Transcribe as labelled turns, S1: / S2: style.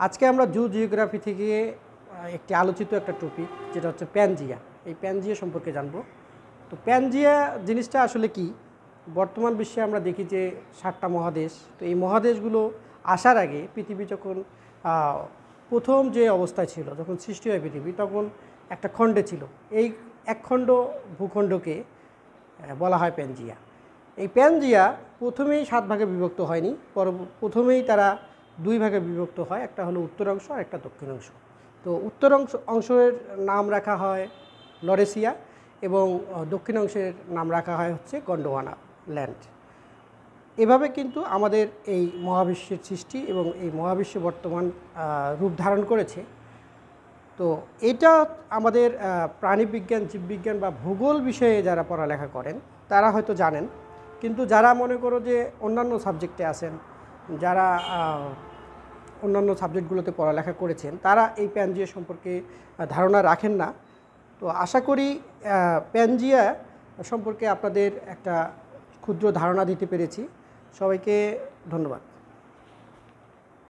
S1: আজকে আমরা জু জিওগ্রাফি থেকে একটি আলোচিত একটা টপিক যেটা হচ্ছে প্যানজিয়া। এই প্যানজিয়া সম্পর্কে জানব। তো প্যানজিয়া জিনিসটা আসলে কি? বর্তমান বিশ্বে আমরা দেখি যে 7টা মহাদেশ। তো এই মহাদেশগুলো আসার আগে পৃথিবী যখন প্রথম যে অবস্থায় ছিল, যখন সৃষ্টি হয় পৃথিবী, তখন একটা খণ্ডে ছিল। এই একখণ্ড ভূখণ্ডকে বলা হয় প্যানজিয়া। এই প্যানজিয়া প্রথমেই 7 ভাগে বিভক্ত হয়নি, প্রথমেই তারা 2 ভাগে বিভক্ত হয়, একটা হলো উত্তর অংশ আর একটা দক্ষিণ অংশ। তো উত্তর অংশের নাম রাখা হয় লরেসিয়া এবং দক্ষিণ অংশের নাম রাখা হয় হচ্ছে গন্ডোয়ানা ল্যান্ড। এভাবে কিন্তু আমাদের এই মহাবিশ্বের সৃষ্টি এবং এই মহাবিশ্ব বর্তমান রূপ ধারণ করেছে। তো এটা আমাদের প্রাণীবিজ্ঞান, জীববিজ্ঞান বা ভূগোল বিষয়ে যারা পড়ালেখা করেন তারা হয়তো জানেন, কিন্তু যারা মনে করো যে অন্যান্য সাবজেক্টে আছেন, যারা অন্যান্য সাবজেক্টগুলোতে পড়ালেখা করেছেন, তারা এই প্যানজিয়া সম্পর্কে ধারণা রাখেন না। তো আশা করি প্যানজিয়া সম্পর্কে আপনাদের একটা ক্ষুদ্র ধারণা দিতে পেরেছি। সবাইকে ধন্যবাদ।